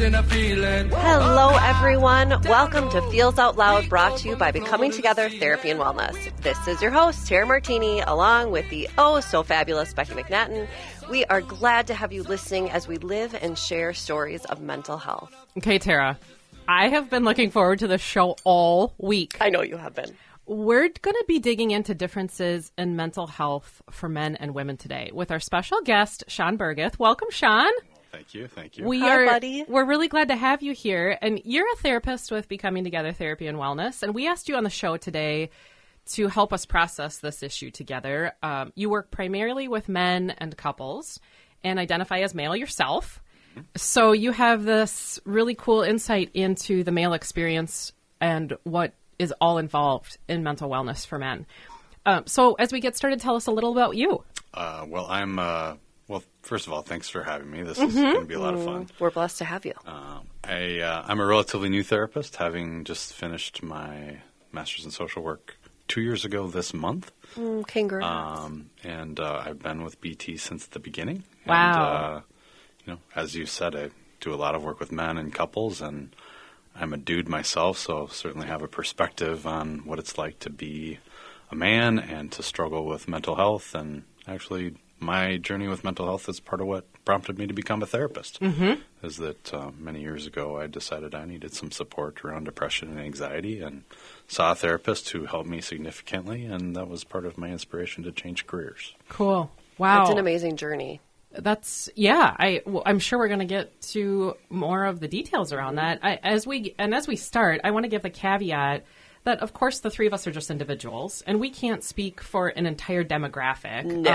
chasing a feeling. Hello, everyone. Welcome to Feels Out Loud, brought to you by Becoming Together Therapy and Wellness. This is your host, Tara Martini, along with the oh-so-fabulous Becky McNattin. We are glad to have you listening as we live and share stories of mental health. Okay, Tara, I have been looking forward to this show all week. I know you have been. We're going to be digging into differences in mental health for men and women today with our special guest, Shawn Bergeth. Welcome, Shawn. Thank you. Hi, buddy. We're really glad to have you here. And you're a therapist with Becoming Together Therapy and Wellness. And we asked you on the show today to help us process this issue together. You work primarily with men and couples and identify as male yourself. So you have this really cool insight into the male experience and what is all involved in mental wellness for men. So as we get started, tell us a little about you. Well, first of all, thanks for having me. This is going to be a lot of fun. We're blessed to have you. I'm a relatively new therapist, having just finished my master's in social work 2 years ago this month. Congrats. And I've been with BT since the beginning. Wow. And, as you said, I do a lot of work with men and couples, and I'm a dude myself, so certainly have a perspective on what it's like to be a man and to struggle with mental health. And actually, my journey with mental health is part of what prompted me to become a therapist. Is that many years ago I decided I needed some support around depression and anxiety, and saw a therapist who helped me significantly, and that was part of my inspiration to change careers. Cool. Wow. It's an amazing journey. I'm sure we're going to get to more of the details around that. As we start, I want to give the caveat that, of course, the three of us are just individuals, and we can't speak for an entire demographic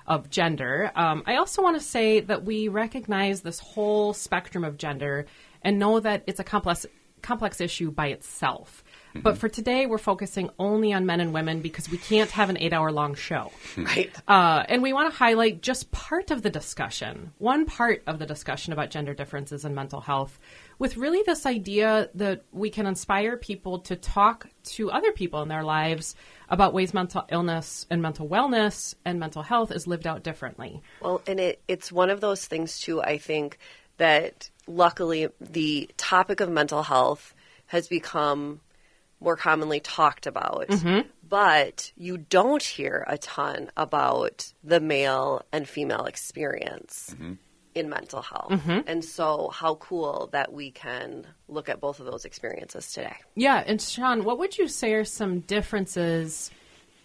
of gender. I also want to say that we recognize this whole spectrum of gender and know that it's a complex issue by itself. But for today, we're focusing only on men and women because we can't have an 8-hour-long show. Right. And we want to highlight just part of the discussion, one part of the discussion about gender differences in mental health, with really this idea that we can inspire people to talk to other people in their lives about ways mental illness and mental wellness and mental health is lived out differently. Well, and it's one of those things, too, I think, that luckily the topic of mental health has become more commonly talked about, but you don't hear a ton about the male and female experience in mental health. And so how cool that we can look at both of those experiences today. Yeah. And Shawn, what would you say are some differences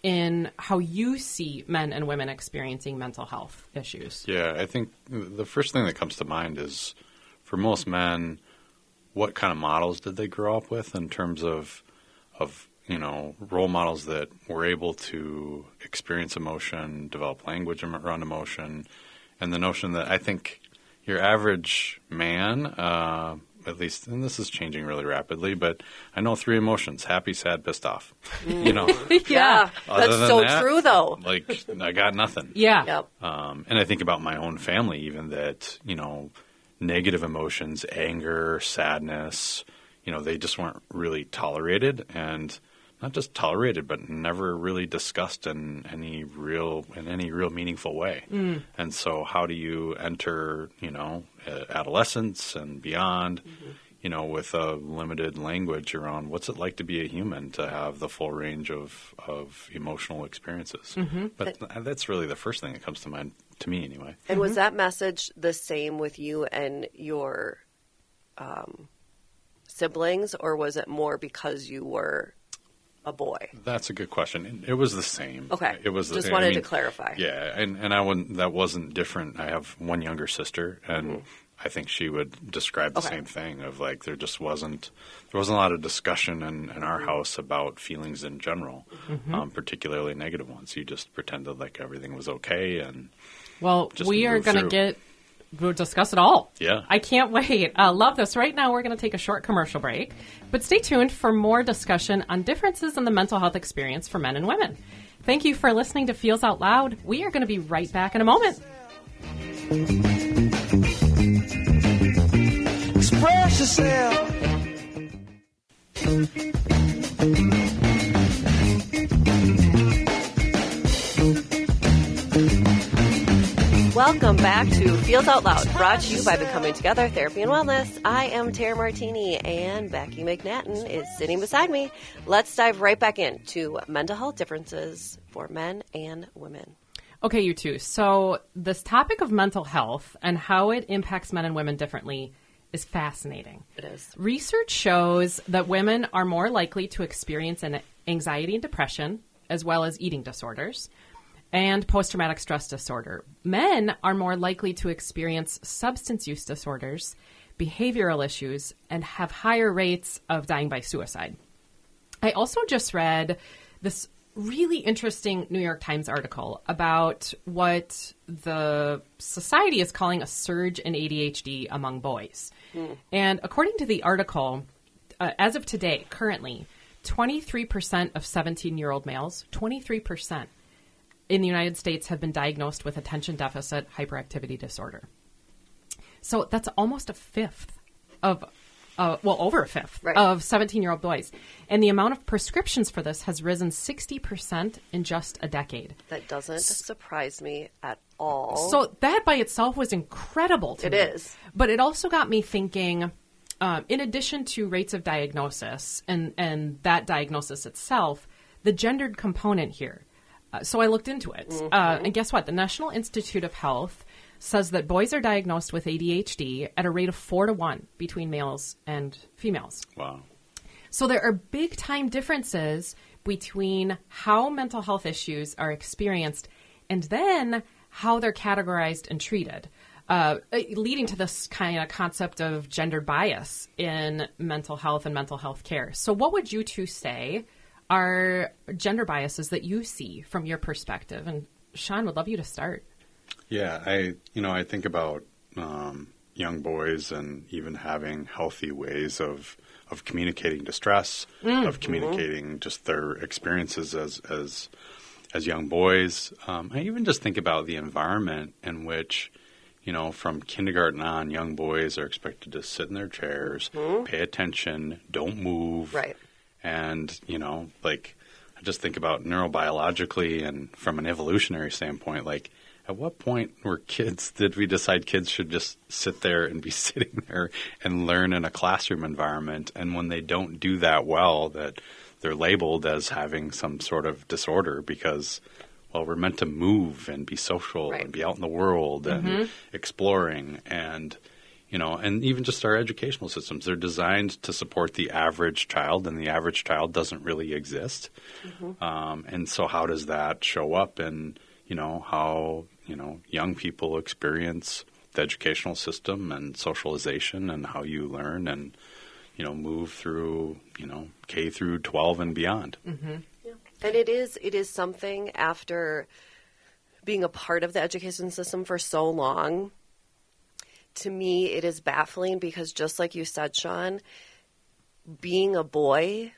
in how you see men and women experiencing mental health issues? Yeah, I think the first thing that comes to mind is, for most men, what kind of models did they grow up with in terms of role models that were able to experience emotion, develop language around emotion, and the notion that I think your average man, at least, and this is changing really rapidly, but I know 3 emotions: happy, sad, pissed off. Yeah, that's so true, though. Like, I got nothing. Yeah. Yep. And I think about my own family, even that, negative emotions, anger, sadness, they just weren't really tolerated, and not just tolerated, but never really discussed in any real meaningful way. And so how do you enter, adolescence and beyond, with a limited language around what's it like to be a human, to have the full range of emotional experiences? But that's really the first thing that comes to mind, to me anyway. And was that message the same with you and your siblings, or was it more because you were a boy? That's a good question. It was the same. Okay. It was just wanted to clarify. Yeah, and I wouldn't. That wasn't different. I have one younger sister, and I think she would describe the same thing. Of like, there wasn't a lot of discussion in our house about feelings in general, particularly negative ones. You just pretended like everything was okay, and we are going to we'll discuss it all. Yeah. I can't wait. Love this. Right now, we're going to take a short commercial break. But stay tuned for more discussion on differences in the mental health experience for men and women. Thank you for listening to Feels Out Loud. We are going to be right back in a moment. Express yourself. Welcome back to Feels Out Loud, brought to you by Becoming Together Therapy and Wellness. I am Tara Martini, and Becky McNattin is sitting beside me. Let's dive right back into mental health differences for men and women. Okay, you two. So this topic of mental health and how it impacts men and women differently is fascinating. It is. Research shows that women are more likely to experience an anxiety and depression, as well as eating disorders and post-traumatic stress disorder. Men are more likely to experience substance use disorders, behavioral issues, and have higher rates of dying by suicide. I also just read this really interesting New York Times article about what the society is calling a surge in ADHD among boys. And according to the article, as of today, currently, 23% of 17-year-old males, 23%, in the United States have been diagnosed with attention deficit hyperactivity disorder. So that's almost a fifth of, over a fifth of 17-year-old boys. And the amount of prescriptions for this has risen 60% in just a decade. That doesn't surprise me at all. So that by itself was incredible to me. It is. But it also got me thinking, in addition to rates of diagnosis and that diagnosis itself, the gendered component here. So I looked into it. And guess what? The National Institute of Health says that boys are diagnosed with ADHD at a rate of 4 to 1 between males and females. Wow. So there are big time differences between how mental health issues are experienced and then how they're categorized and treated, leading to this kind of concept of gender bias in mental health and mental health care. So what would you two say are gender biases that you see from your perspective? And Shawn, would love you to start. Yeah, I think about young boys and even having healthy ways of communicating distress, of communicating just their experiences as young boys. I even just think about the environment in which, from kindergarten on, young boys are expected to sit in their chairs, pay attention, don't move. Right. And, I just think about neurobiologically and from an evolutionary standpoint, at what point did we decide kids should just sit there and be sitting there and learn in a classroom environment? And when they don't do that well, that they're labeled as having some sort of disorder because, well, we're meant to move and be social and be out in the world and exploring and, and even just our educational systems, they're designed to support the average child, and the average child doesn't really exist. And so how does that show up in, how, young people experience the educational system and socialization and how you learn and, move through, K through 12 and beyond. Yeah. And it is something after being a part of the education system for so long. To me, it is baffling because just like you said, Shawn, being a boy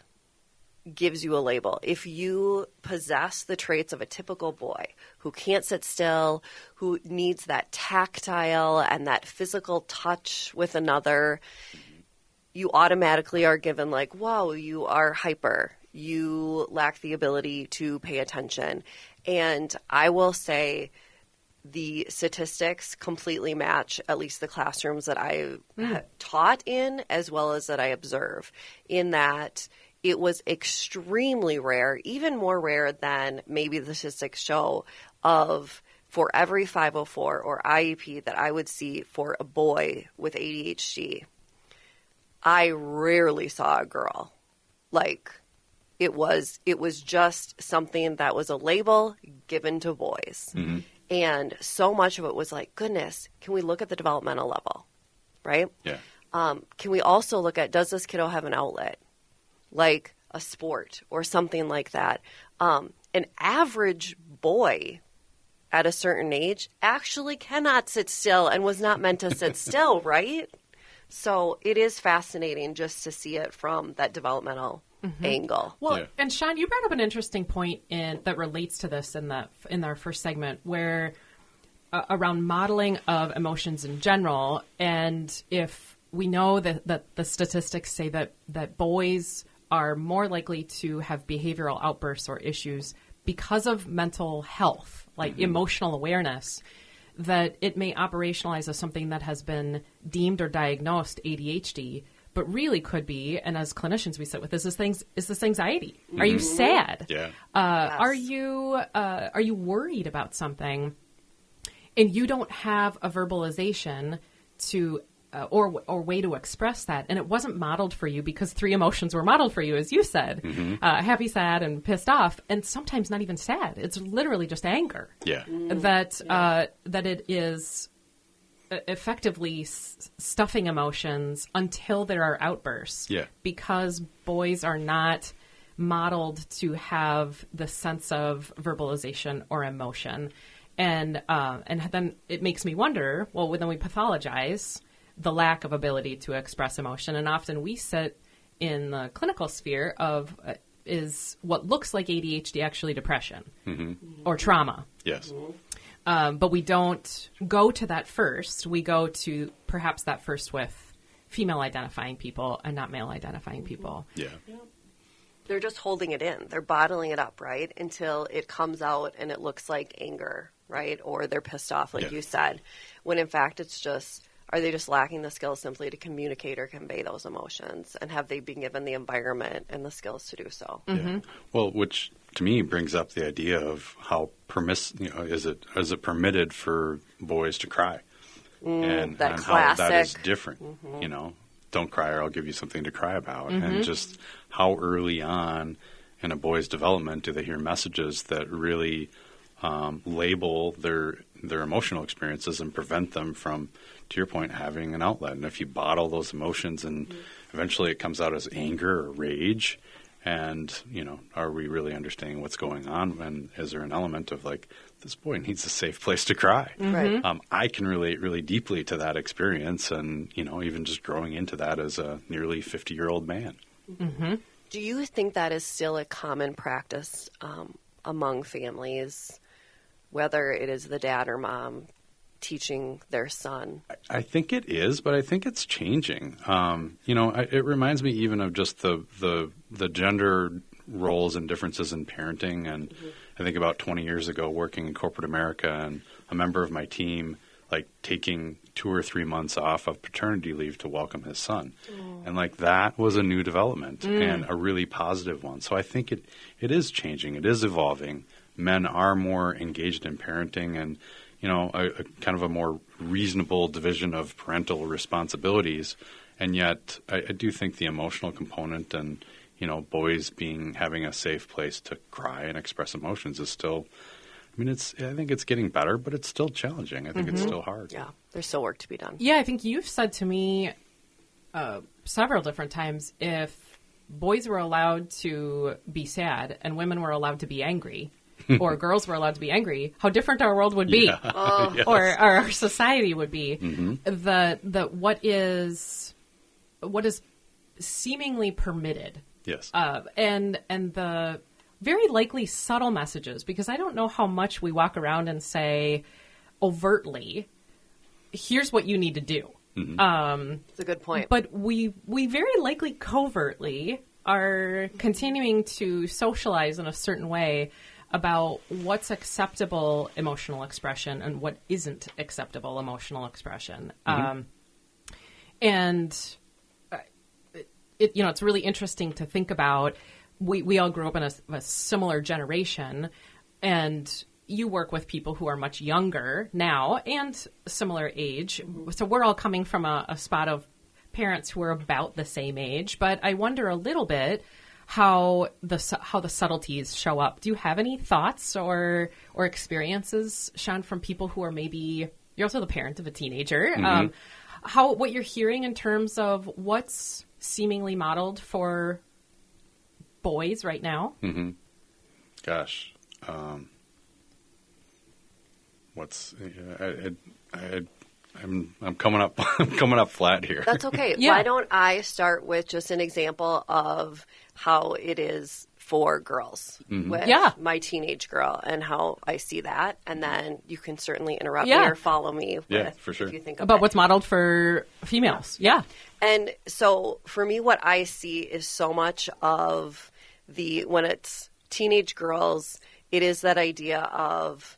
gives you a label. If you possess the traits of a typical boy who can't sit still, who needs that tactile and that physical touch with another, you automatically are given wow, you are hyper. You lack the ability to pay attention. And I will say the statistics completely match at least the classrooms that I taught in as well as that I observe, in that it was extremely rare, even more rare than maybe the statistics show, of for every 504 or IEP that I would see for a boy with ADHD, I rarely saw a girl. It was just something that was a label given to boys. And so much of it was goodness, can we look at the developmental level, right? Yeah. Can we also look at, does this kiddo have an outlet, like a sport or something like that? An average boy at a certain age actually cannot sit still and was not meant to sit still, right? So it is fascinating just to see it from that developmental angle. Well, and Shawn, you brought up an interesting point that relates to this in our first segment, where around modeling of emotions in general, and if we know that the statistics say that boys are more likely to have behavioral outbursts or issues because of mental health, like emotional awareness, that it may operationalize as something that has been deemed or diagnosed ADHD, but really could be, and as clinicians we sit with, is this anxiety? Are you sad? Yeah. Yes. Are you worried about something and you don't have a verbalization to or way to express that, and it wasn't modeled for you because 3 emotions were modeled for you, as you said, happy, sad, and pissed off, and sometimes not even sad. It's literally just anger. Yeah. That it is effectively stuffing emotions until there are outbursts. Yeah. Because boys are not modeled to have the sense of verbalization or emotion. And then it makes me wonder, well, then we pathologize the lack of ability to express emotion. And often we sit in the clinical sphere of is what looks like ADHD actually depression or trauma? Yes. But we don't go to that first. We go to perhaps that first with female identifying people and not male identifying people. Yeah. They're just holding it in. They're bottling it up, right, until it comes out and it looks like anger, right, or they're pissed off, like you said, when in fact it's just, are they just lacking the skills simply to communicate or convey those emotions, and have they been given the environment and the skills to do so? Yeah. Well, which to me brings up the idea of how is it permitted for boys to cry, and that how that is classic. different. Don't cry or I'll give you something to cry about, and just how early on in a boy's development do they hear messages that really label their emotional experiences and prevent them from, to your point, having an outlet. And if you bottle those emotions and eventually it comes out as anger or rage, and, are we really understanding what's going on? And is there an element of like, this boy needs a safe place to cry? Right. I can relate really deeply to that experience, and, even just growing into that as a nearly 50-year-old man. Do you think that is still a common practice among families, whether it is the dad or mom teaching their son? I think it is, but I think it's changing. It reminds me even of just the gender roles and differences in parenting. And I think about 20 years ago working in corporate America, and a member of my team taking 2 or 3 months off of paternity leave to welcome his son. And that was a new development and a really positive one. So I think it is changing. It is evolving. Men are more engaged in parenting, and a kind of a more reasonable division of parental responsibilities. And yet I do think the emotional component and, boys having a safe place to cry and express emotions is still, I think it's getting better, but it's still challenging. I think it's still hard. Yeah, there's still work to be done. Yeah, I think you've said to me several different times, if boys were allowed to be sad and women were allowed to be angry, or girls were allowed to be angry, how different our world would be, Yes. or our society would be. What is seemingly permitted, Yes. and the very likely subtle messages, because I don't know how much we walk around and say overtly, here's what you need to do. It's a good point. But we very likely covertly are continuing to socialize in a certain way about what's acceptable emotional expression and what isn't acceptable emotional expression. And it's really interesting to think about. We all grew up in a similar generation, and you work with people who are much younger now and similar age. So we're all coming from a spot of parents who are about the same age. But I wonder a little bit how the subtleties show up. Do you have any thoughts or experiences, Shawn, from people who are maybe, you're also the parent of a teenager, what you're hearing in terms of what's seemingly modeled for boys right now? Gosh. I'm coming up flat here. That's okay. Yeah. Why don't I start with just an example of how it is for girls with my teenage girl and how I see that, and then you can certainly interrupt me or follow me with, for sure. if you think About of what's modeled for females. Yeah. And so for me, what I see is so much of when it's teenage girls, it is that idea of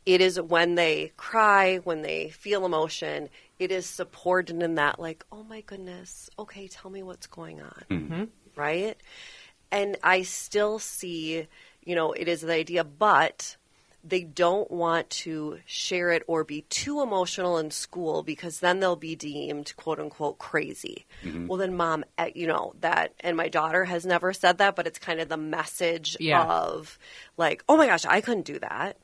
it is when they cry, when they feel emotion, it is supported in that, like, oh my goodness, okay, tell me what's going on, right? And I still see, it is the idea, but they don't want to share it or be too emotional in school because then they'll be deemed, quote unquote, crazy. Well, then mom, that, and my daughter has never said that, but it's kind of the message of like, oh my gosh, I couldn't do that.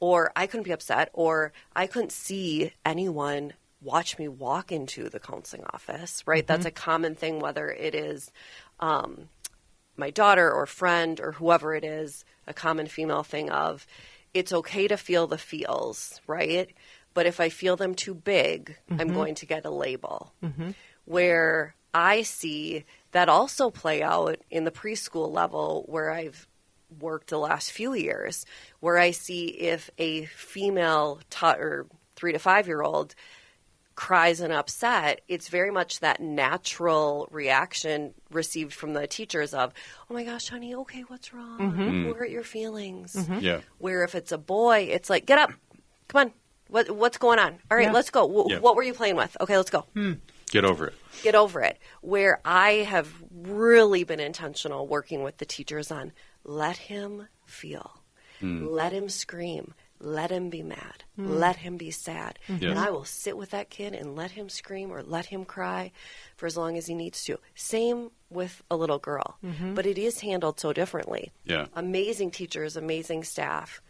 Or I couldn't be upset, or I couldn't see anyone watch me walk into the counseling office, right? That's a common thing, whether it is my daughter or friend or whoever it is, a common female thing of, it's okay to feel the feels, right? But if I feel them too big, I'm going to get a label. Where I see that also play out in the preschool level where I've worked the last few years, where I see if a female or 3 to 5 year old cries and upset, it's very much that natural reaction received from the teachers of, oh my gosh, honey, okay, what's wrong? What hurt your feelings? Yeah. Where if it's a boy, it's like, get up, come on, what's going on? All right, let's go. What were you playing with? Okay, let's go. Get over it. Get over it. Where I have really been intentional working with the teachers on, let him feel. Let him scream. Let him be mad. Let him be sad. And I will sit with that kid and let him scream or let him cry for as long as he needs to. Same with a little girl. But it is handled so differently. Yeah. Amazing teachers, amazing staff.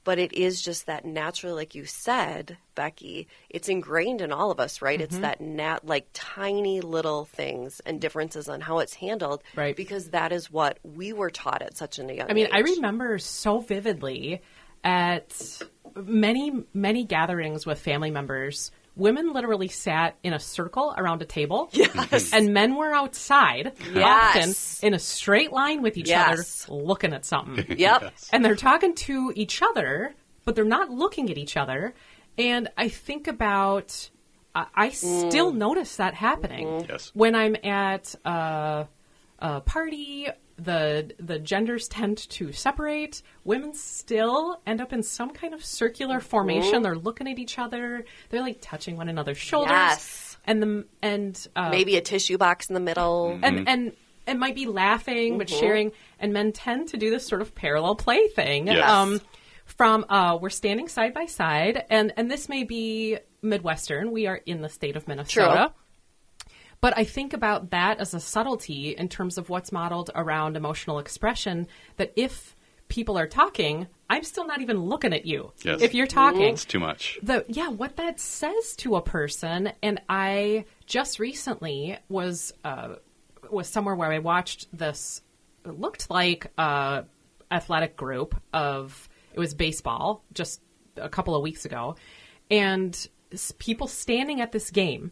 But it is just that naturally, like you said, Becky, it's ingrained in all of us, right? It's that like tiny little things and differences on how it's handled, right? Because that is what we were taught at such a young age. I mean, I remember so vividly at many, many gatherings with family members, women literally sat in a circle around a table. Yes. And men were outside, often in a straight line with each other, looking at something. Yep. Yes. And they're talking to each other, but they're not looking at each other. And I think about, I still notice that happening. Yes. When I'm at a party, the genders tend to separate. Women still end up in some kind of circular formation. They're looking at each other. They're like touching one another's shoulders. Yes. And maybe a tissue box in the middle. and it might be laughing, but sharing. And men tend to do this sort of parallel play thing. Yes. From we're standing side by side, and this may be Midwestern. We are in the state of Minnesota. True. But I think about that as a subtlety in terms of what's modeled around emotional expression, that if people are talking, I'm still not even looking at you. Yes. If you're talking. It's too much. What that says to a person, and I just recently was somewhere where I watched this, it looked like a athletic group of, it was baseball just a couple of weeks ago, and people standing at this game.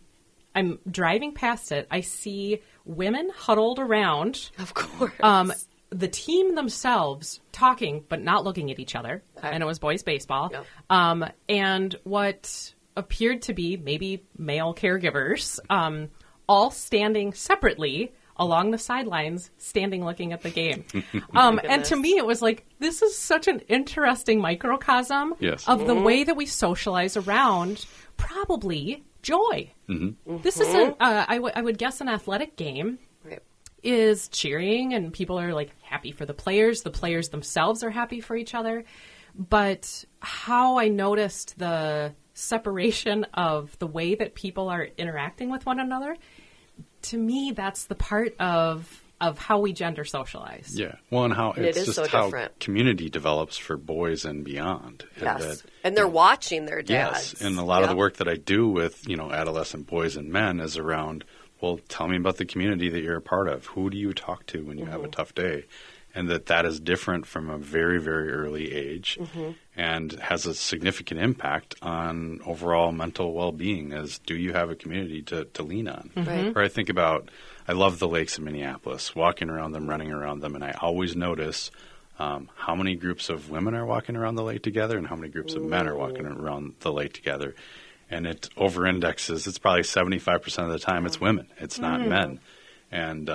I'm driving past it. I see women huddled around. Of course. The team themselves talking, but not looking at each other. Okay. And it was boys baseball. Yep. And what appeared to be maybe male caregivers, all standing separately along the sidelines, standing looking at the game. And to me, it was like, this is such an interesting microcosm of the way that we socialize around probably joy. This isn't, I would guess, an athletic game is cheering and people are like happy for the players. The players themselves are happy for each other. But how I noticed the separation of the way that people are interacting with one another, to me, that's the part of how we gender socialize. Yeah. Well, and how it's just so how different. community develops for boys and beyond. Yes. And they're watching their dads. Yes. And a lot of the work that I do with, adolescent boys and men is around, well, tell me about the community that you're a part of. Who do you talk to when you have a tough day? And that is different from a very, very early age and has a significant impact on overall mental well-being as do you have a community to lean on? Right. Or I think about, I love the lakes in Minneapolis, walking around them, running around them, and I always notice how many groups of women are walking around the lake together and how many groups of men are walking around the lake together. And it over-indexes. It's probably 75% of the time it's women. It's not men. And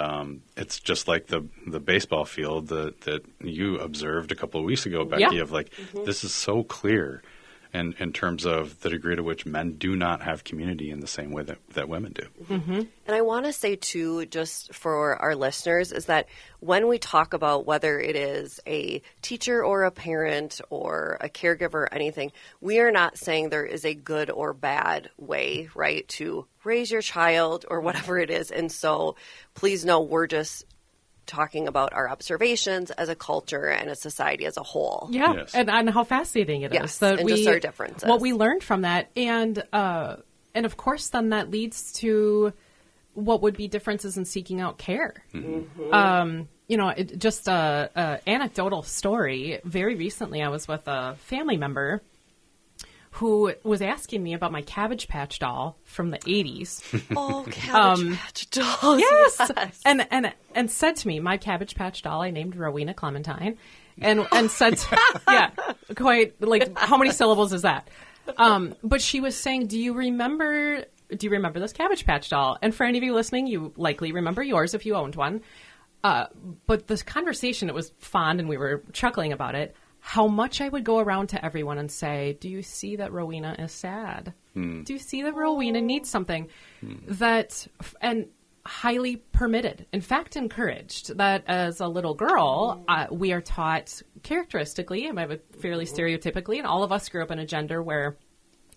it's just like the baseball field that you observed a couple of weeks ago, Becky, of like, this is so clear and in terms of the degree to which men do not have community in the same way that women do. And I want to say, too, just for our listeners, is that when we talk about whether it is a teacher or a parent or a caregiver or anything, we are not saying there is a good or bad way, right, to raise your child or whatever it is. And so please know we're just talking about our observations as a culture and a society as a whole. Yeah, Yes. and how fascinating it is. Yes, that and just our differences. What we learned from that. And of course, then that leads to what would be differences in seeking out care. Just a anecdotal story. Very recently, I was with a family member who was asking me about my Cabbage Patch doll from the 80s. Oh, Cabbage Patch dolls. Yes. And said to me, my Cabbage Patch doll, I named Rowena Clementine, and said, yeah, quite like, how many syllables is that? But she was saying, do you remember this Cabbage Patch doll? And for any of you listening, you likely remember yours if you owned one. But this conversation, it was fun, and we were chuckling about it. How much I would go around to everyone and say, do you see that Rowena is sad? Do you see that Rowena needs something? And highly permitted, in fact, encouraged, that as a little girl, we are taught characteristically, and I would fairly stereotypically, and all of us grew up in a gender or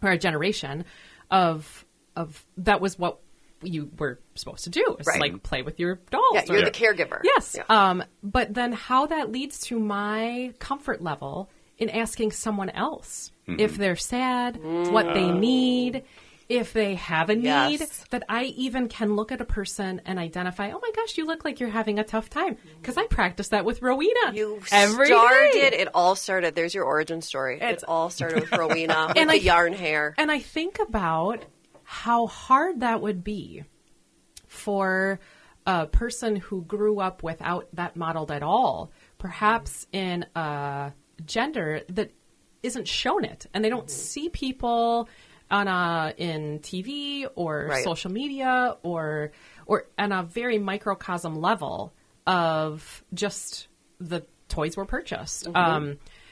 a generation of that was what you were supposed to do. It's Right. like play with your dolls. Yeah, you're the caregiver. Yes. Yeah. But then how that leads to my comfort level in asking someone else if they're sad, what they need, if they have a need, Yes. that I even can look at a person and identify, oh my gosh, you look like you're having a tough time. Because I practice that with Rowena You every started, day. it all started, there's your origin story. It all started with Rowena, with And the yarn hair. And I think about how hard that would be for a person who grew up without that modeled at all, perhaps in a gender that isn't shown it, and they don't see people in TV or Right. social media or on a very microcosm level of just the toys were purchased.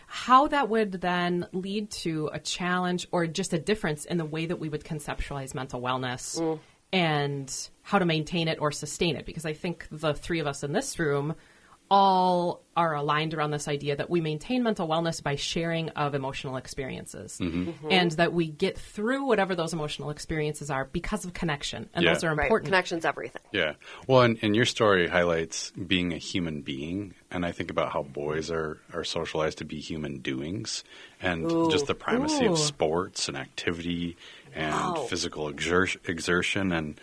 How that would then lead to a challenge or just a difference in the way that we would conceptualize mental wellness and how to maintain it or sustain it. Because I think the three of us in this room all are aligned around this idea that we maintain mental wellness by sharing of emotional experiences and that we get through whatever those emotional experiences are because of connection. And those are Right. important. Connection's everything. Yeah. Well, and your story highlights being a human being. And I think about how boys are socialized to be human doings and just the primacy of sports and activity and physical exertion and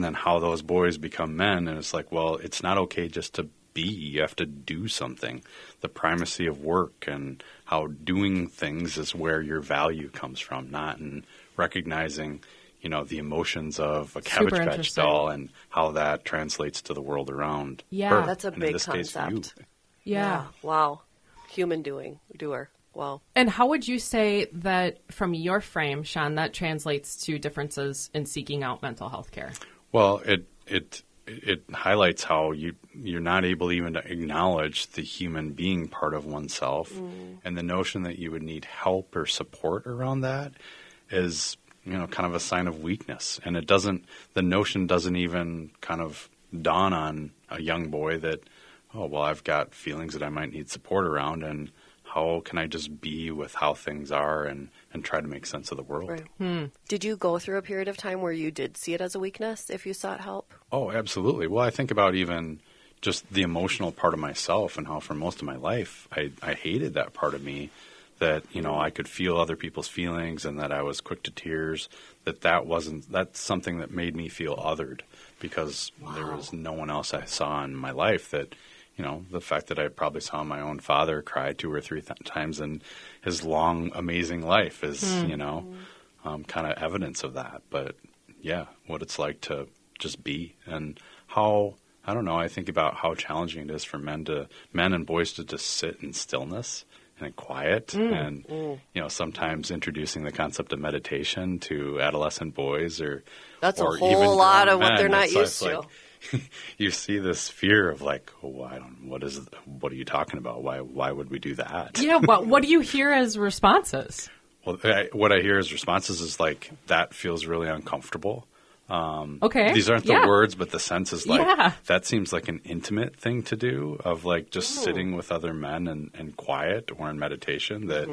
then how those boys become men. And it's like, well, it's not okay just to be. You have to do something. The primacy of work and how doing things is where your value comes from, not in recognizing, the emotions of a Cabbage Patch interesting. doll and how that translates to the world around Yeah. her. That's a And in big this case, you. concept. Yeah. Wow. Human doer. Wow. And how would you say that from your frame, Shawn, that translates to differences in seeking out mental health care? Well, it highlights how you're not able even to acknowledge the human being part of oneself, and the notion that you would need help or support around that is kind of a sign of weakness. And the notion doesn't even kind of dawn on a young boy that, oh, well, I've got feelings that I might need support around, and how can I just be with how things are and try to make sense of the world? Right. Did you go through a period of time where you did see it as a weakness if you sought help? Oh, absolutely. Well, I think about even just the emotional part of myself and how for most of my life I hated that part of me, that I could feel other people's feelings and that I was quick to tears, that's something that made me feel othered because there was no one else I saw in my life that the fact that I probably saw my own father cry 2 or 3 times in his long, amazing life is, kind of evidence of that. But yeah, what it's like to just be and how, I don't know, I think about how challenging it is for men and boys to just sit in stillness and in quiet and, sometimes introducing the concept of meditation to adolescent boys That's or a whole even lot grown of what men. they're not It's used like, to. you see this fear of like, what are you talking about? Why would we do that? Yeah, what do you hear as responses? what I hear as responses is like, that feels really uncomfortable. Okay. These aren't the words, but the sense is like, Yeah. that seems like an intimate thing to do, of like just sitting with other men and quiet or in meditation, that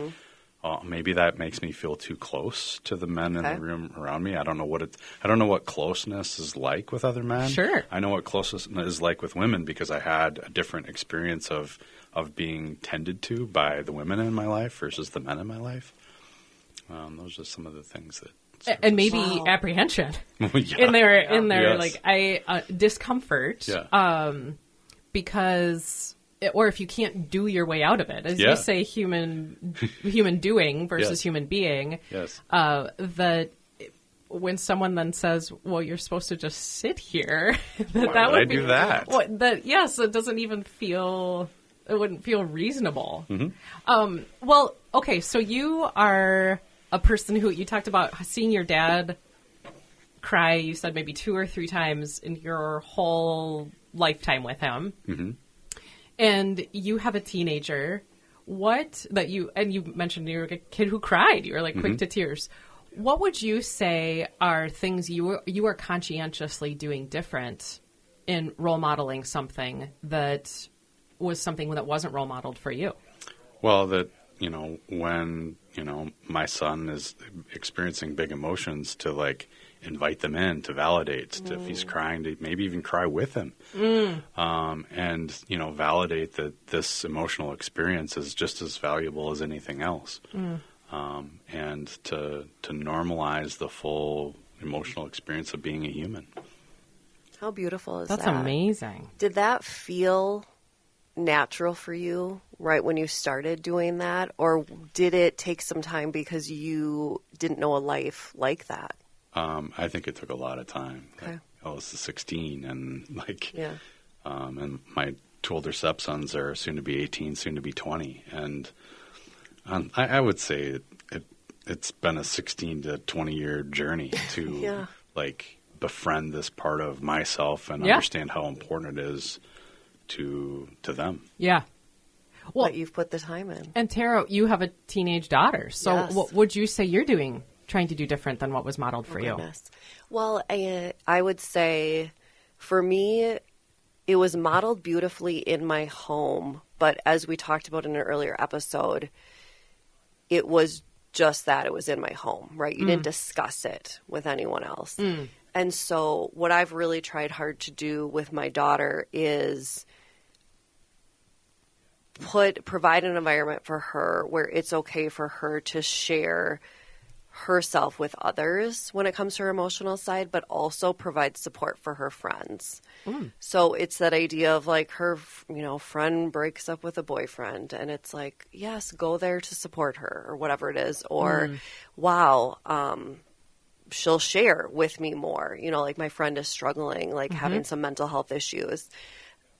maybe that makes me feel too close to the men in the room around me. I don't know what closeness is like with other men. Sure. I know what closeness is like with women because I had a different experience of being tended to by the women in my life versus the men in my life. Those are some of the things that. And maybe apprehension Yeah. in their Yes. like discomfort, Yeah. because or if you can't do your way out of it, as you say, human doing versus Yes. human being. Yes. That when someone then says, "Well, you're supposed to just sit here," Why would I do that? Yes, it doesn't even feel. It wouldn't feel reasonable. Mm-hmm. Well, okay, so you are a person who, you talked about seeing your dad cry, you said maybe 2 or 3 times in your whole lifetime with him. Mm-hmm. And you have a teenager. You mentioned you were a kid who cried. You were like quick to tears. What would you say are things you are conscientiously doing different in role modeling something that was something that wasn't role modeled for you? Well, that, when, my son is experiencing big emotions, to like invite them in, to validate, to, if he's crying, to maybe even cry with him. And, validate that this emotional experience is just as valuable as anything else. And to normalize the full emotional experience of being a human. How beautiful is that? That's amazing. Did that feel natural for you right when you started doing that, or did it take some time because you didn't know a life like that? I think it took a lot of time. Okay. Like, I was 16, and Yeah. And my 2 older stepsons are soon to be 18, soon to be 20, and I would say it's been a 16 to 20 year journey to befriend this part of myself and understand how important it is to them. Yeah. Well, But you've put the time in. and Tara, you have a teenage daughter. So Yes. what would you say you're trying to do different than what was modeled for you? Goodness. Well, I would say for me, it was modeled beautifully in my home. But as we talked about in an earlier episode, it was just that it was in my home, right? You didn't discuss it with anyone else. And so what I've really tried hard to do with my daughter is provide an environment for her where it's okay for her to share herself with others when it comes to her emotional side, but also provide support for her friends. So it's that idea of like her, friend breaks up with a boyfriend, and it's like, yes, go there to support her or whatever it is. Or, wow, she'll share with me more. Like my friend is struggling, like having some mental health issues.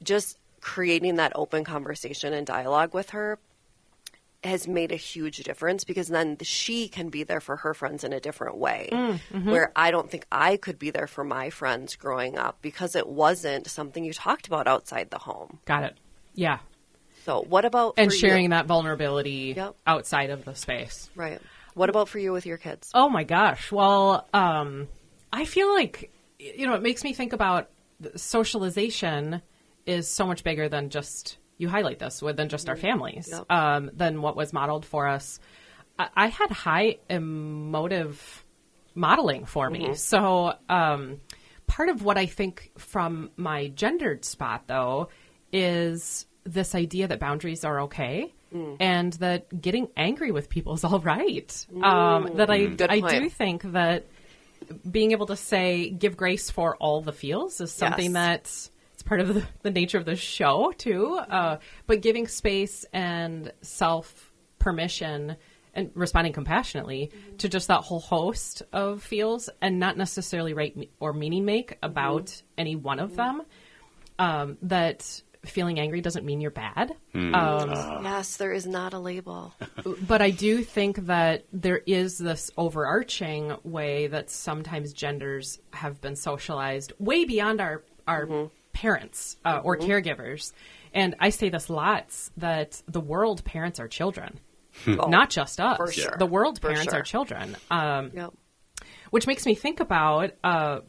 Just creating that open conversation and dialogue with her has made a huge difference, because then she can be there for her friends in a different way, where I don't think I could be there for my friends growing up because it wasn't something you talked about outside the home. Got it. Yeah. So what about And for sharing you? that vulnerability Yep. outside of the space. Right. What about for you with your kids? Oh my gosh. Well, I feel like, it makes me think about socialization is so much bigger than just, you highlight this, than just our families, than what was modeled for us. I had high emotive modeling for me. So part of what I think from my gendered spot, though, is this idea that boundaries are okay. And that getting angry with people is all right. That I do think that being able to say, give grace for all the feels is something that's part of the nature of the show too. But giving space and self permission and responding compassionately to just that whole host of feels, and not necessarily right or meaning make about any one of them. That feeling angry doesn't mean you're bad. Yes, there is not a label. But I do think that there is this overarching way that sometimes genders have been socialized way beyond our parents or caregivers. And I say this lots, that the world parents our children. Oh, not just us. for sure. The world For parents sure. our children. Yep. Which makes me think about how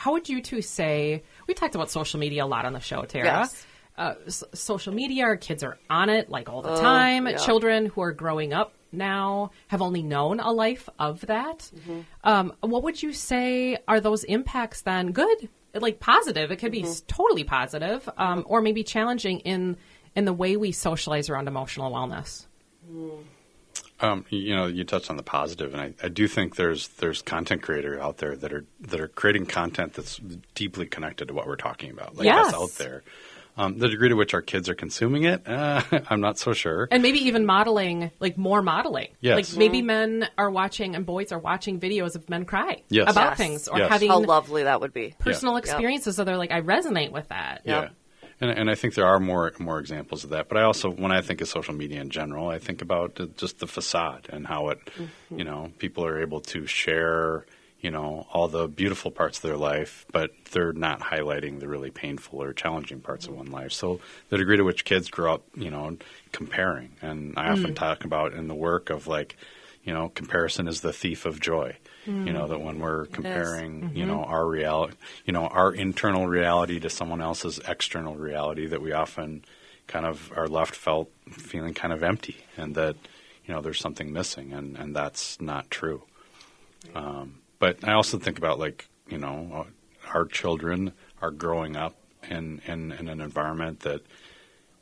would you two say, we talked about social media a lot on the show, Tara. Yes. Social media, our kids are on it like all the time. yeah. Children who are growing up now have only known a life of that. What would you say are those impacts then? Good, like positive. It could be totally positive, or maybe challenging in the way we socialize around emotional wellness. You touched on the positive, and I do think there's content creators out there that are creating content that's deeply connected to what we're talking about. Like Yes. that's out there. The degree to which our kids are consuming it, I'm not so sure. And maybe even modeling, like more modeling. Yes. Like maybe men are watching and boys are watching videos of men cry Yes. about Yes. things or Yes. having How lovely that would be. personal Yeah. experiences. So they're like, I resonate with that. Yeah. And I think there are more examples of that. But I also, when I think of social media in general, I think about just the facade and how it, people are able to share, all the beautiful parts of their life, but they're not highlighting the really painful or challenging parts of one life. So the degree to which kids grow up, comparing. And I often talk about in the work of comparison is the thief of joy. That when we're comparing, our reality, our internal reality to someone else's external reality, that we often kind of are left feeling kind of empty, and that, there's something missing, and that's not true. But I also think about our children are growing up in an environment that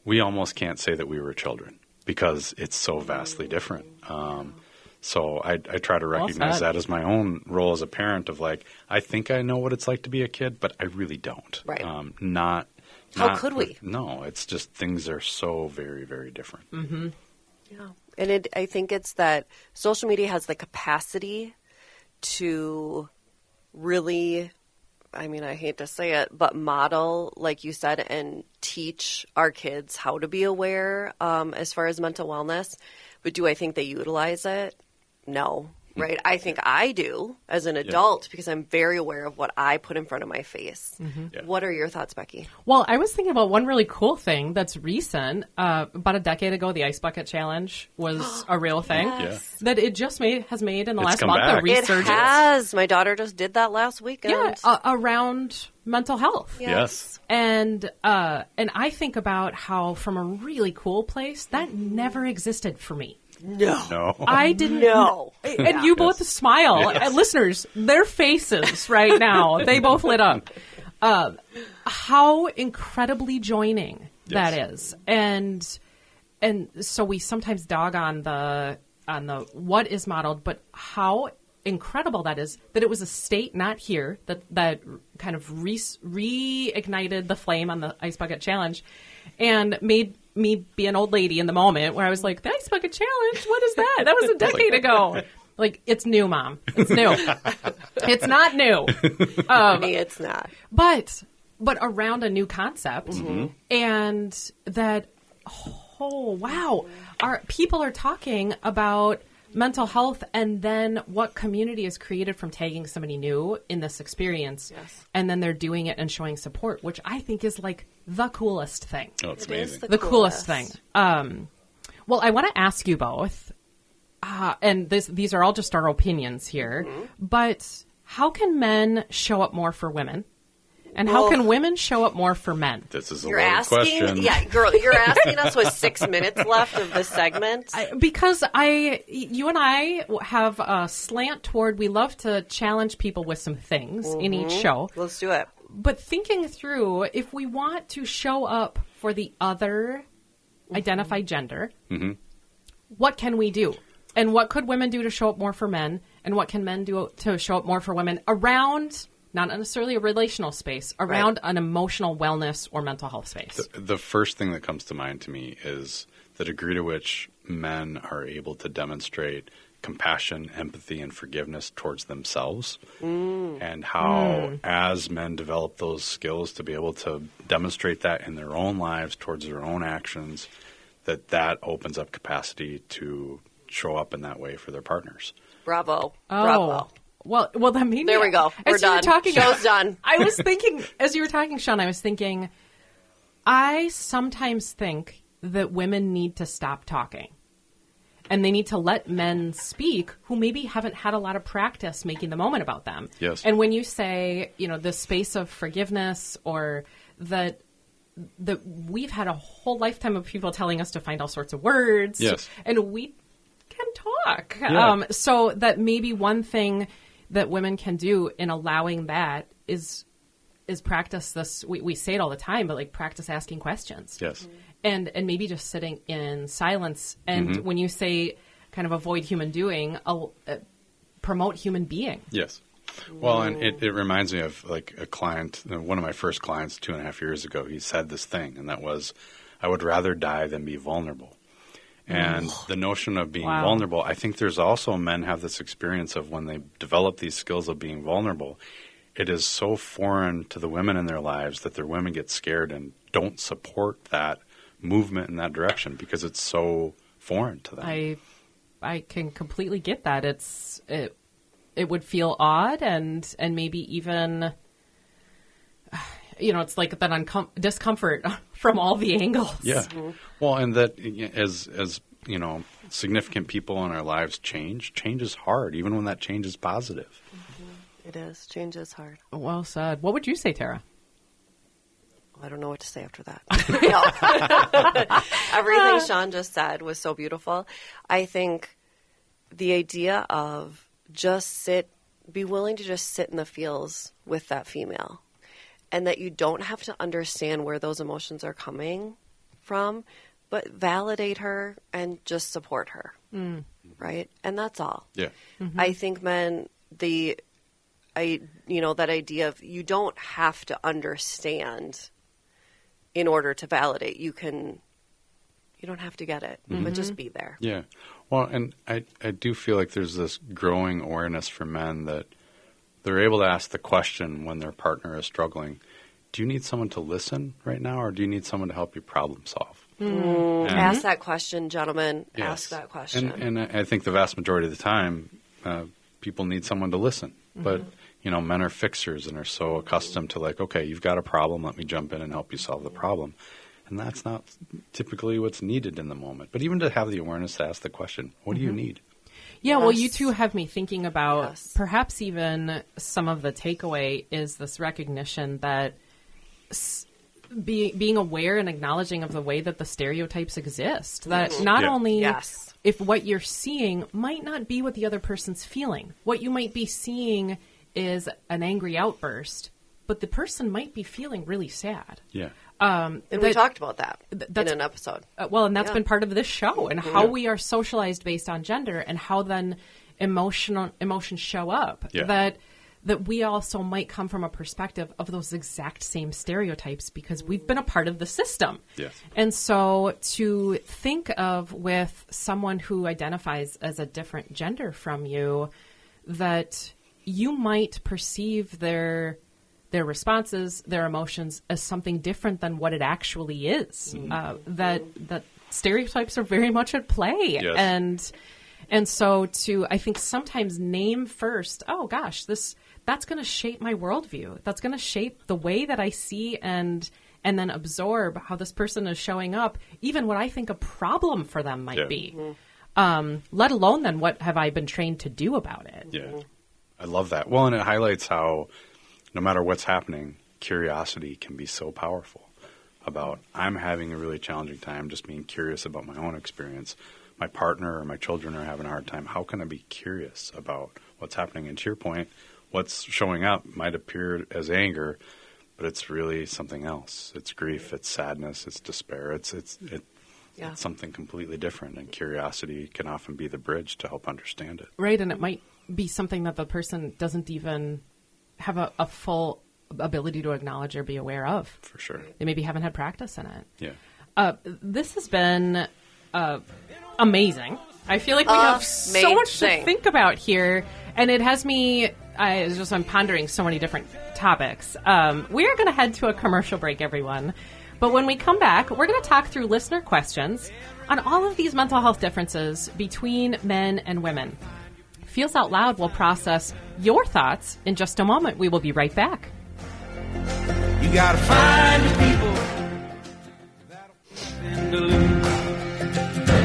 we almost can't say that we were children because it's so vastly different. So I try to recognize that as my own role as a parent of I think I know what it's like to be a kid, but I really don't. Right. How could we? No, it's just things are so very, very different. Mm-hmm. Yeah. And I think it's that social media has the capacity to really, I hate to say it, but model, like you said, and teach our kids how to be aware as far as mental wellness. But do I think they utilize it? No. Right? I think I do as an adult because I'm very aware of what I put in front of my face. Yeah. What are your thoughts, Becky? Well, I was thinking about one really cool thing that's recent. About a decade ago, the Ice Bucket Challenge was a real thing. Yes. That it just has made in the It's last come month back. a resurgence. It has. My daughter just did that last weekend. Yeah, around mental health. Yes. And I think about how from a really cool place that never existed for me. No. I didn't No. And you both smile. Yes. Listeners, their faces right now, they both lit up. How incredibly joining that is. And so we sometimes dog on the what is modeled, but how incredible that is, that it was a state, not here, that kind of reignited the flame on the Ice Bucket Challenge and made me be an old lady in the moment where I was like, the Ice Bucket Challenge, what is that? That was a decade ago. Like, it's new, Mom. It's new. It's not new. Me, it's not. But around a new concept, and that, oh, wow, people are talking about mental health and then what community is created from tagging somebody new in this experience. Yes. And then they're doing it and showing support, which I think is like the coolest thing. Oh, it's It is amazing. The coolest thing. Well, I want to ask you both, and these are all just our opinions here, but how can men show up more for women? And how can women show up more for men? This is a You're loaded asking, question. yeah, girl, you're asking us with 6 minutes left of this segment. Because you and I have a slant toward, we love to challenge people with some things in each show. Let's do it. But thinking through, if we want to show up for the other identified gender, what can we do? And what could women do to show up more for men? And what can men do to show up more for women around, not necessarily a relational space, around an emotional wellness or mental health space? The first thing that comes to mind to me is the degree to which men are able to demonstrate compassion, empathy, and forgiveness towards themselves, and how as men develop those skills to be able to demonstrate that in their own lives towards their own actions, that opens up capacity to show up in that way for their partners. Bravo. Oh. Bravo. Well, that made me... There we go. We're as you were done. talking, Show's done. I was thinking, as you were talking, Shawn, I was thinking, I sometimes think that women need to stop talking. And they need to let men speak who maybe haven't had a lot of practice making the moment about them. Yes. And when you say, the space of forgiveness, or that we've had a whole lifetime of people telling us to find all sorts of words. Yes. And we can talk. Yeah. So that maybe one thing that women can do in allowing that is practice this. We say it all the time, but like practice asking questions. Yes. And maybe just sitting in silence. And when you say kind of avoid human doing, promote human being. Yes. Well, and it reminds me of like a client, one of my first clients 2.5 years ago. He said this thing, and that was, I would rather die than be vulnerable. And the notion of being vulnerable, I think there's also men have this experience of when they develop these skills of being vulnerable, it is so foreign to the women in their lives that their women get scared and don't support that movement in that direction because it's so foreign to them. I can completely get that. It would feel odd and maybe even, it's like that discomfort from all the angles. Yeah. Well, and that as significant people in our lives change is hard, even when that change is positive. It is. Change is hard. Well said. What would you say, Tara? I don't know what to say after that. Everything Shawn just said was so beautiful. I think the idea of be willing to just sit in the feels with that female, and that you don't have to understand where those emotions are coming from, but validate her and just support her. Right? And that's all. Yeah. I think men, that idea of you don't have to understand in order to validate. You don't have to get it, but just be there. Yeah. Well, and I do feel like there's this growing awareness for men that they're able to ask the question when their partner is struggling, do you need someone to listen right now, or do you need someone to help you problem solve? Ask that question, gentlemen. Yes. Ask that question. And I think the vast majority of the time, people need someone to listen. But, men are fixers and are so accustomed to like, okay, you've got a problem, let me jump in and help you solve the problem. And that's not typically what's needed in the moment. But even to have the awareness to ask the question, what do you need? Yeah, well, you two have me thinking about perhaps even some of the takeaway is this recognition that being aware and acknowledging of the way that the stereotypes exist. That not only if what you're seeing might not be what the other person's feeling. What you might be seeing is an angry outburst, but the person might be feeling really sad. Yeah. And we talked about that in an episode. And that's been part of this show and how we are socialized based on gender and how then emotions show up. Yeah. That we also might come from a perspective of those exact same stereotypes because we've been a part of the system. Yes. And so to think of with someone who identifies as a different gender from you, that you might perceive their responses, their emotions as something different than what it actually is. That stereotypes are very much at play. Yes. And so I think sometimes name first, oh gosh, that's going to shape my worldview. That's going to shape the way that I see and then absorb how this person is showing up, even what I think a problem for them might be. Let alone then what have I been trained to do about it. Yeah. I love that. Well, and it highlights how no matter what's happening, curiosity can be so powerful about I'm having a really challenging time just being curious about my own experience. My partner or my children are having a hard time. How can I be curious about what's happening? And to your point, what's showing up might appear as anger, but it's really something else. It's grief, it's sadness, it's despair. It's something completely different, and curiosity can often be the bridge to help understand it. Right, and it might be something that the person doesn't even have a full ability to acknowledge or be aware of. For sure. They maybe haven't had practice in it. Yeah. This has been amazing. I feel like we have so much to think about here, and it has me. I'm pondering so many different topics. We are going to head to a commercial break, everyone. But when we come back, we're going to talk through listener questions on all of these mental health differences between men and women. Feels Out Loud will process your thoughts in just a moment. We will be right back. You gotta find the people that'll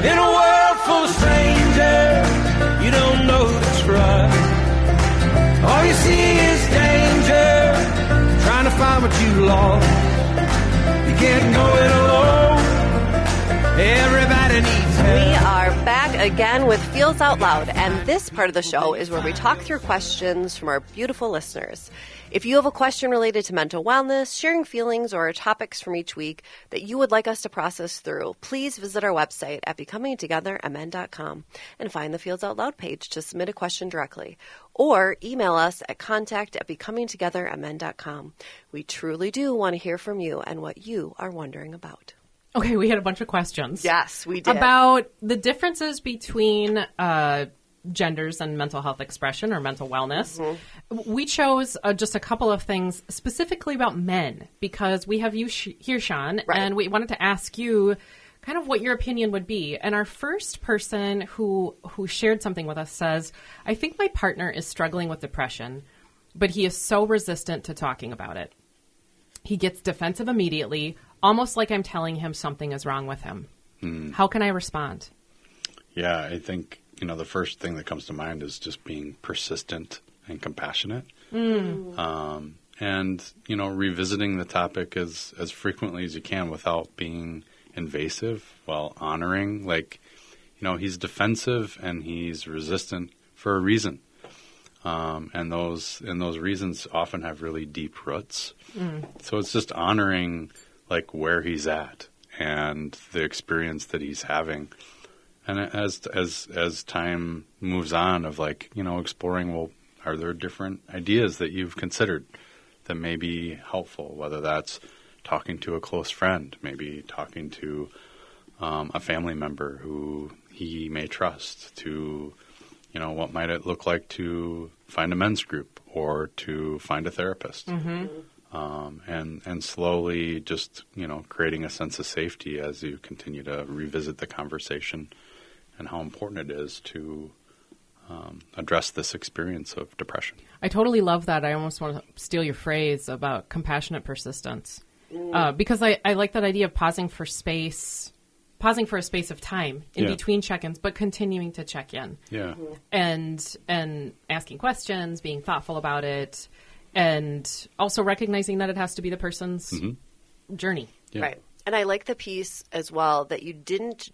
in a world full of strangers. lost. You can't go it alone. Everybody needs help. We are back again with Feels Out Loud, and this part of the show is where we talk through questions from our beautiful listeners. If you have a question related to mental wellness, sharing feelings, or topics from each week that you would like us to process through, please visit our website at becomingtogethermn.com and find the Feels Out Loud page to submit a question directly, or email us at contact@becomingtogethermn.com. We truly do want to hear from you and what you are wondering about. Okay, we had a bunch of questions. Yes, we did. About the differences between genders and mental health expression or mental wellness. Mm-hmm. We chose just a couple of things specifically about men because we have you here, Shawn, right. And we wanted to ask you kind of what your opinion would be. And our first person who shared something with us says, I think my partner is struggling with depression, but he is so resistant to talking about it. He gets defensive immediately, almost like I'm telling him something is wrong with him. How can I respond? Yeah, I think, the first thing that comes to mind is just being persistent and compassionate. And, revisiting the topic as frequently as you can without being invasive while honoring, he's defensive and he's resistant for a reason. And those reasons often have really deep roots. So it's just honoring where he's at and the experience that he's having. And as time moves on of exploring, well, are there different ideas that you've considered that may be helpful, whether that's talking to a close friend, maybe talking to a family member who he may trust, to, what might it look like to find a men's group or to find a therapist. And slowly just, creating a sense of safety as you continue to revisit the conversation and how important it is to address this experience of depression. I totally love that. I almost want to steal your phrase about compassionate persistence because I like that idea of pausing for a space of time in between check-ins, but continuing to check in. Yeah. And asking questions, being thoughtful about it, and also recognizing that it has to be the person's journey. Yeah. Right. And I like the piece as well that you didn't,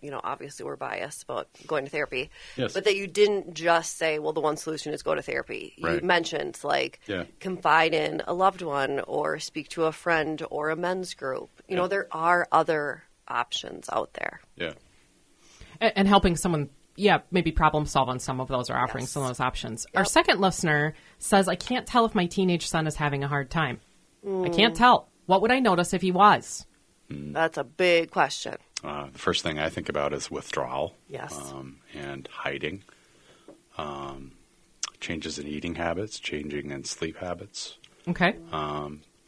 obviously we're biased about going to therapy, but that you didn't just say, well, the one solution is go to therapy. You mentioned confide in a loved one or speak to a friend or a men's group. You know, there are other options out there. Yeah. And helping someone, maybe problem solve on some of those or offering some of those options. Yep. Our second listener says, I can't tell if my teenage son is having a hard time. I can't tell. What would I notice if he was? That's a big question. The first thing I think about is withdrawal. Yes. And hiding. Changes in eating habits, changing in sleep habits. Okay.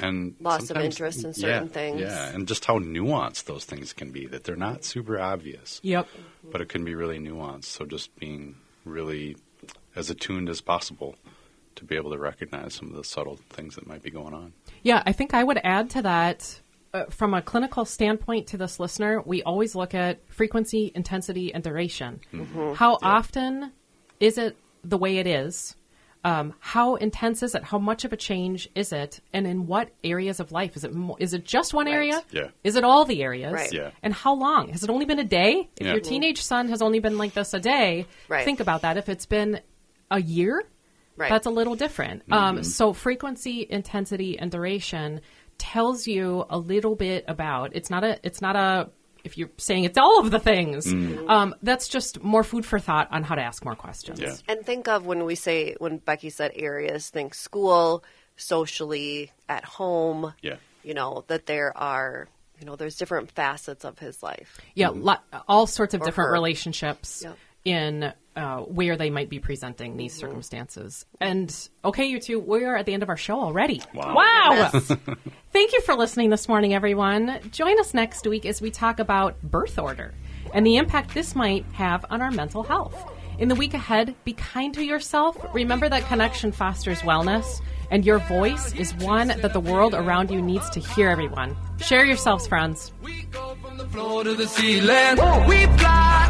And loss of interest in certain things. Yeah, and just how nuanced those things can be, that they're not super obvious. Yep. But it can be really nuanced. So just being really as attuned as possible to be able to recognize some of the subtle things that might be going on. Yeah, I think I would add to that, from a clinical standpoint to this listener, we always look at frequency, intensity, and duration. How often is it the way it is? How intense is it? How much of a change is it? And in what areas of life? Is it just one area? Yeah. Is it all the areas? Right. Yeah. And how long? Has it only been a day? If your teenage son has only been like this a day, think about that. If it's been a year, that's a little different. So frequency, intensity, and duration tells you a little bit about, it's not a, if you're saying it's all of the things, that's just more food for thought on how to ask more questions. Yeah. And think of when Becky said areas, think school, socially, at home, that there are, there's different facets of his life. Yeah, all sorts of different relationships in where they might be presenting these circumstances. And, okay, you two, we are at the end of our show already. Wow. Thank you for listening this morning, everyone. Join us next week as we talk about birth order and the impact this might have on our mental health. In the week ahead, be kind to yourself. Remember that connection fosters wellness, and your voice is one that the world around you needs to hear, everyone. Share yourselves, friends. We go from the floor to the ceiling. We fly.